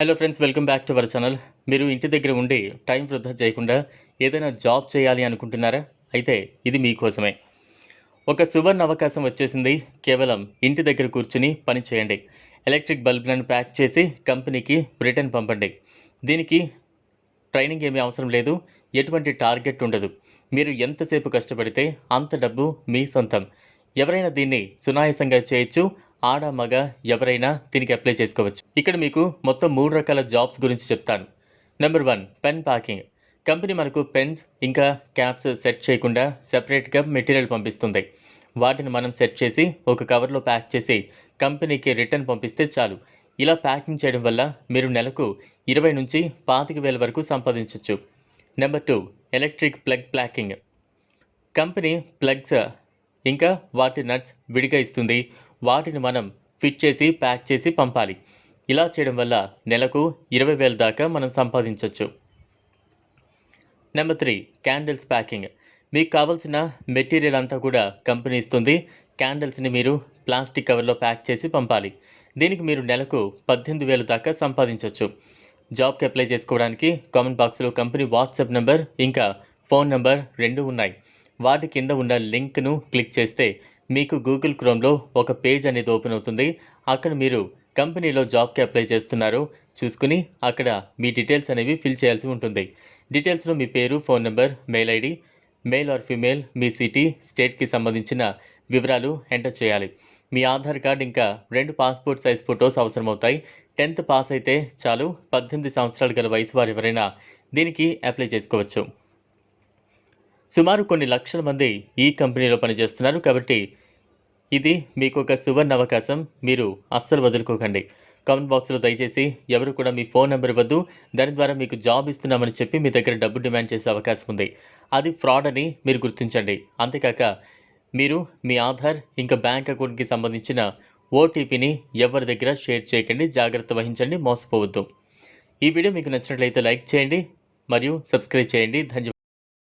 Hello friends, welcome back to our channel. మీరు ఇంటి దగ్గర ఉండి టైం వృధా చేయకుండా ఏదైనా జాబ్ చేయాలి అనుకుంటున్నారా? అయితే ఇది మీకోసమే. ఒక సువర్ణ అవకాశం వచ్చేసింది. కేవలం ఇంటి దగ్గర కూర్చుని పని చేయండి. ఎలక్ట్రిక్ బల్బులను ప్యాక్ చేసి కంపెనీకి రిటర్న్ పంపండి. దీనికి ట్రైనింగ్ ఏమీ అవసరం లేదు. ఎటువంటి టార్గెట్ ఉండదు. మీరు ఎంతసేపు కష్టపడితే అంత డబ్బు మీ సొంతం. ఎవరైనా దీన్ని సునాయాసంగా చేయొచ్చు. ఆడ, మగ ఎవరైనా దీనికి అప్లై చేసుకోవచ్చు. ఇక్కడ మీకు మొత్తం 3 రకాల జాబ్స్ గురించి చెప్తాను. Number 1, pen packing. కంపెనీ మనకు పెన్స్ ఇంకా క్యాప్స్ సెట్ చేయకుండా సెపరేట్‌గా మెటీరియల్ పంపిస్తుంది. వాటిని మనం సెట్ చేసి ఒక కవర్‌లో ప్యాక్ చేసి కంపెనీకి రిటర్న్ పంపిస్తే చాలు. ఇలా ప్యాకింగ్ చేయడం వల్ల మీరు నెలకు 20,000-25,000 వరకు సంపాదించొచ్చు. Number 2, electric plug packing. Company plugs ఇంకా వాటి నట్స్ విడిగా ఇస్తుంది. వాటిని మనం ఫిట్ చేసి ప్యాక్ చేసి పంపాలి. ఇలా చేయడం వల్ల నెలకు 20,000 దాకా మనం సంపాదించొచ్చు. Number 3, candles packing. మీకు కావాల్సిన మెటీరియల్ అంతా కూడా కంపెనీ ఇస్తుంది. క్యాండిల్స్ని మీరు ప్లాస్టిక్ కవర్లో ప్యాక్ చేసి పంపాలి. దీనికి మీరు నెలకు 18,000 దాకా సంపాదించొచ్చు. జాబ్కి అప్లై చేసుకోవడానికి కామెంట్ బాక్స్లో కంపెనీ వాట్సాప్ నెంబర్ ఇంకా ఫోన్ నెంబర్ 2 ఉన్నాయి. వాటి కింద ఉన్న లింక్ను క్లిక్ చేస్తే మీకు గూగుల్ క్రోమ్లో ఒక పేజ్ అనేది ఓపెన్ అవుతుంది. అక్కడ మీరు కంపెనీలో జాబ్కి అప్లై చేస్తున్నారో చూసుకుని అక్కడ మీ డీటెయిల్స్ అనేవి ఫిల్ చేయాల్సి ఉంటుంది. డీటెయిల్స్లో మీ పేరు, phone number, mail ID, male or female, me city, స్టేట్కి సంబంధించిన వివరాలు ఎంటర్ చేయాలి. మీ ఆధార్ కార్డ్ ఇంకా 2 పాస్పోర్ట్ సైజ్ ఫొటోస్ అవసరమవుతాయి. 10th పాస్ అయితే చాలు. 18 సంవత్సరాలు గల వయసు వారు ఎవరైనా దీనికి అప్లై చేసుకోవచ్చు. సుమారు కొన్ని లక్షల మంది ఈ కంపెనీలో పనిచేస్తున్నారు. కాబట్టి ఇది మీకు ఒక సువర్ణ అవకాశం. మీరు అస్సలు వదులుకోకండి. కామెంట్ బాక్స్లో దయచేసి ఎవరు కూడా మీ ఫోన్ నెంబర్ ఇవ్వద్దు. దాని ద్వారా మీకు జాబ్ ఇస్తున్నామని చెప్పి మీ దగ్గర డబ్బు డిమాండ్ చేసే అవకాశం ఉంది. అది ఫ్రాడ్ అని మీరు గుర్తించండి. అంతేకాక మీరు మీ ఆధార్ ఇంకా బ్యాంక్ అకౌంట్కి సంబంధించిన ఓటీపీని ఎవరి దగ్గర షేర్ చేయకండి. జాగ్రత్త వహించండి, మోసపోవద్దు. ఈ వీడియో మీకు నచ్చినట్లయితే లైక్ చేయండి మరియు సబ్స్క్రైబ్ చేయండి. ధన్యవాదాలు.